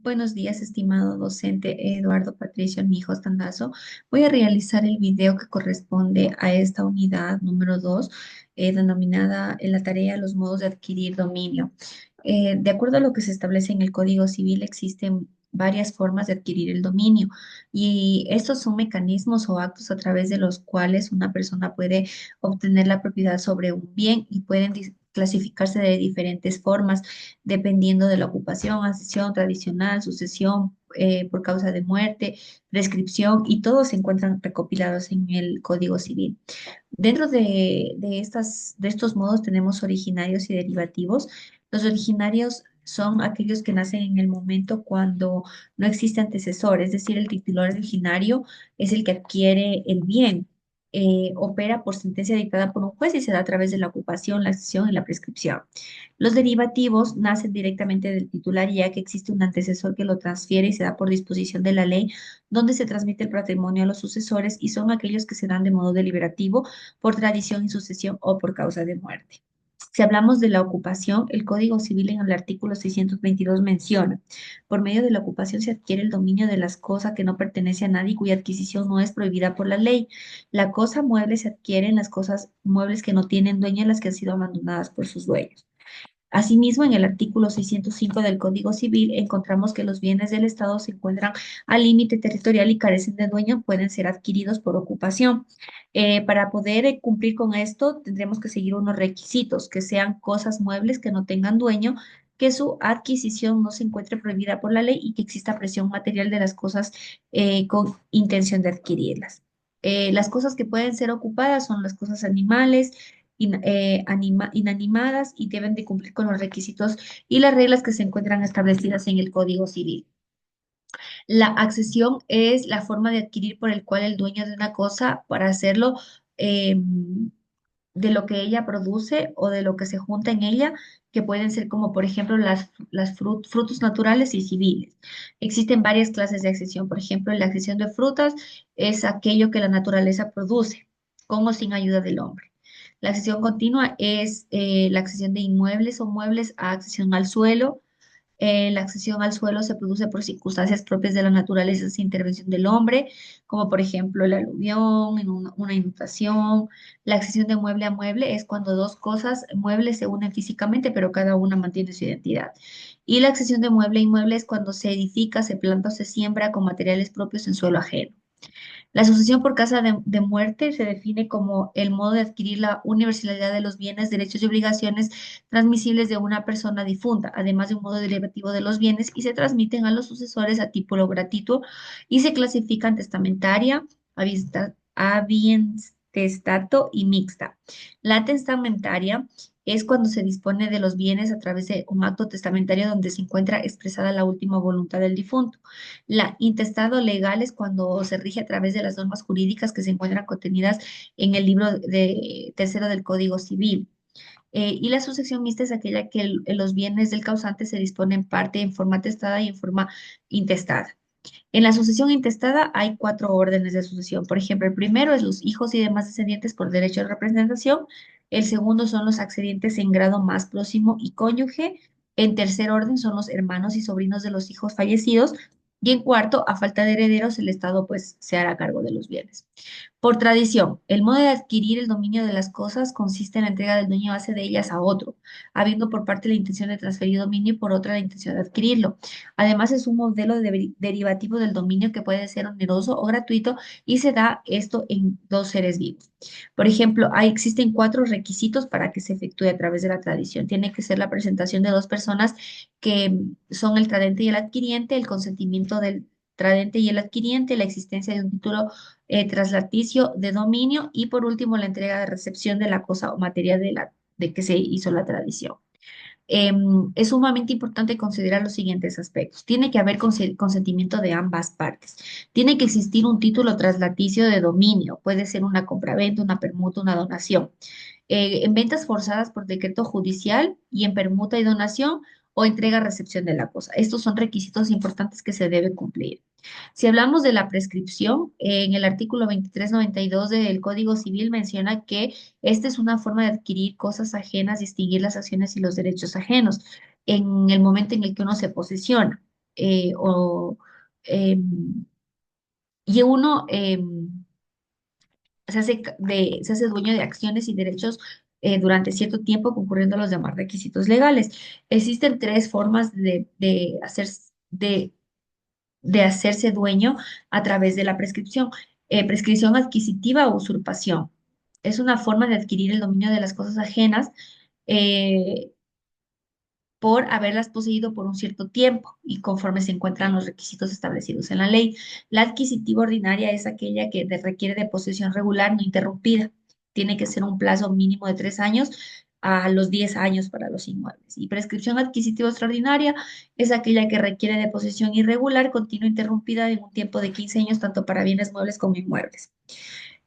Buenos días, estimado docente Eduardo Patricio Mijos Tandazo. Voy a realizar el video que corresponde a esta unidad número 2, denominada la tarea Los modos de adquirir dominio. De acuerdo a lo que se establece en el Código Civil, existen varias formas de adquirir el dominio y estos son mecanismos o actos a través de los cuales una persona puede obtener la propiedad sobre un bien y pueden clasificarse de diferentes formas dependiendo de la ocupación, accesión tradicional, sucesión por causa de muerte, prescripción, y todos se encuentran recopilados en el Código Civil. Dentro de estos modos tenemos originarios y derivativos. Los originarios son aquellos que nacen en el momento cuando no existe antecesor, es decir, el titular originario es el que adquiere el bien. Opera por sentencia dictada por un juez y se da a través de la ocupación, la accesión y la prescripción. Los derivativos nacen directamente del titular, ya que existe un antecesor que lo transfiere y se da por disposición de la ley, donde se transmite el patrimonio a los sucesores, y son aquellos que se dan de modo deliberativo, por tradición y sucesión o por causa de muerte. Si hablamos de la ocupación, el Código Civil en el artículo 622 menciona: por medio de la ocupación se adquiere el dominio de las cosas que no pertenece a nadie y cuya adquisición no es prohibida por la ley. La cosa mueble se adquiere en las cosas muebles que no tienen dueño, las que han sido abandonadas por sus dueños. Asimismo, en el artículo 605 del Código Civil encontramos que los bienes del Estado se encuentran al límite territorial y carecen de dueño, pueden ser adquiridos por ocupación. Para poder cumplir con esto, tendremos que seguir unos requisitos: que sean cosas muebles que no tengan dueño, que su adquisición no se encuentre prohibida por la ley y que exista presión material de las cosas con intención de adquirirlas. Las cosas que pueden ser ocupadas son las cosas animales, inanimadas, y deben de cumplir con los requisitos y las reglas que se encuentran establecidas en el Código Civil. La accesión es la forma de adquirir por el cual el dueño de una cosa, para hacerlo de lo que ella produce o de lo que se junta en ella, que pueden ser como por ejemplo frutos naturales y civiles. Existen varias clases de accesión. Por ejemplo, la accesión de frutas es aquello que la naturaleza produce, con o sin ayuda del hombre. La accesión continua es la accesión de inmuebles o muebles a accesión al suelo. La accesión al suelo se produce por circunstancias propias de la naturaleza sin intervención del hombre, como por ejemplo el aluvión, en una inundación. La accesión de mueble a mueble es cuando dos cosas muebles se unen físicamente, pero cada una mantiene su identidad. Y la accesión de mueble a inmueble es cuando se edifica, se planta o se siembra con materiales propios en suelo ajeno. La sucesión por causa de muerte se define como el modo de adquirir la universalidad de los bienes, derechos y obligaciones transmisibles de una persona difunta, además de un modo derivativo de los bienes, y se transmiten a los sucesores a título gratuito y se clasifican testamentaria, abientestato y mixta. La testamentaria es cuando se dispone de los bienes a través de un acto testamentario donde se encuentra expresada la última voluntad del difunto. La intestado legal es cuando se rige a través de las normas jurídicas que se encuentran contenidas en el libro tercero del Código Civil. Y la sucesión mixta es aquella que los bienes del causante se disponen parte en forma testada y en forma intestada. En la sucesión intestada hay cuatro órdenes de sucesión. Por ejemplo, el primero es los hijos y demás descendientes por derecho de representación. El segundo son los accedientes en grado más próximo y cónyuge. En tercer orden son los hermanos y sobrinos de los hijos fallecidos. Y en cuarto, a falta de herederos, el Estado pues se hará cargo de los bienes. Por tradición, el modo de adquirir el dominio de las cosas consiste en la entrega del dueño base de ellas a otro, habiendo por parte la intención de transferir dominio y por otra la intención de adquirirlo. Además, es un modelo derivativo del dominio que puede ser oneroso o gratuito, y se da esto en dos seres vivos. Por ejemplo, existen cuatro requisitos para que se efectúe a través de la tradición. Tiene que ser la presentación de dos personas que son el tradente y el adquiriente, el consentimiento del tradente y el adquiriente, la existencia de un título traslaticio de dominio, y por último la entrega de recepción de la cosa o materia de que se hizo la tradición. Es sumamente importante considerar los siguientes aspectos. Tiene que haber consentimiento de ambas partes. Tiene que existir un título traslaticio de dominio. Puede ser una compraventa, una permuta, una donación. En ventas forzadas por decreto judicial y en permuta y donación, o entrega-recepción de la cosa. Estos son requisitos importantes que se deben cumplir. Si hablamos de la prescripción, en el artículo 2392 del Código Civil menciona que esta es una forma de adquirir cosas ajenas, distinguir las acciones y los derechos ajenos en el momento en el que uno se posesiona. o, em, y uno se hace dueño de acciones y derechos durante cierto tiempo concurriendo los demás requisitos legales. Existen tres formas de, de hacerse dueño a través de la prescripción. Prescripción adquisitiva o usurpación. Es una forma de adquirir el dominio de las cosas ajenas eh, por haberlas poseído por un cierto tiempo y conforme se encuentran los requisitos establecidos en la ley. La adquisitiva ordinaria es aquella que requiere de posesión regular no interrumpida. Tiene que ser un plazo mínimo de 3 años a los 10 años para los inmuebles. Y prescripción adquisitiva extraordinaria es aquella que requiere de posesión irregular, continua, interrumpida en un tiempo de 15 años, tanto para bienes muebles como inmuebles.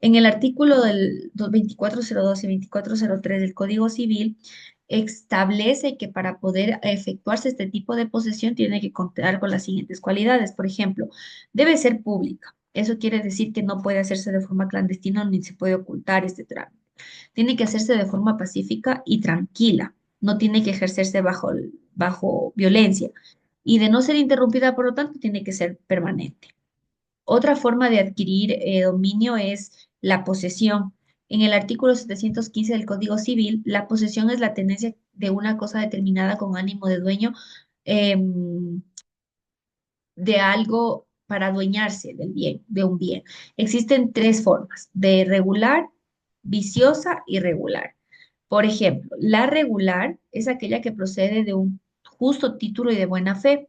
En el artículo del 2402 y 2403 del Código Civil, establece que para poder efectuarse este tipo de posesión tiene que contar con las siguientes cualidades. Por ejemplo, debe ser pública. Eso quiere decir que no puede hacerse de forma clandestina ni se puede ocultar este trámite. Tiene que hacerse de forma pacífica y tranquila. No tiene que ejercerse bajo violencia. Y de no ser interrumpida, por lo tanto, tiene que ser permanente. Otra forma de adquirir dominio es la posesión. En el artículo 715 del Código Civil, la posesión es la tenencia de una cosa determinada con ánimo de dueño de algo para adueñarse del bien, de un bien. Existen tres formas, de regular, viciosa y regular. Por ejemplo, la regular es aquella que procede de un justo título y de buena fe.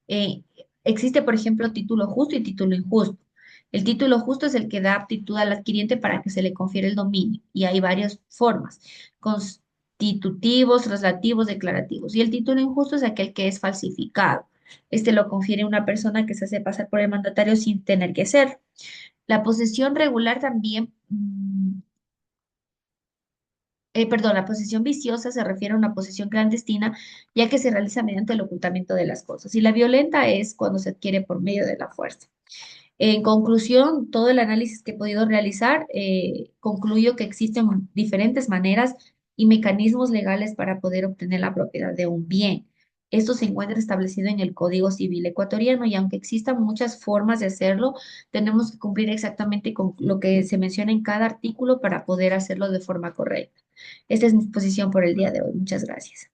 eh, Existe, por ejemplo, título justo y título injusto. El título justo es el que da aptitud al adquiriente para que se le confiere el dominio y hay varias formas, constitutivos, traslativos, declarativos. Y el título injusto es aquel que es falsificado. Este lo confiere una persona que se hace pasar por el mandatario sin tener que ser. La posesión regular también, perdón, la posesión viciosa se refiere a una posesión clandestina, ya que se realiza mediante el ocultamiento de las cosas. Y la violenta es cuando se adquiere por medio de la fuerza. En conclusión, todo el análisis que he podido realizar, concluyo que existen diferentes maneras y mecanismos legales para poder obtener la propiedad de un bien. Esto se encuentra establecido en el Código Civil ecuatoriano y aunque existan muchas formas de hacerlo, tenemos que cumplir exactamente con lo que se menciona en cada artículo para poder hacerlo de forma correcta. Esta es mi exposición por el día de hoy. Muchas gracias.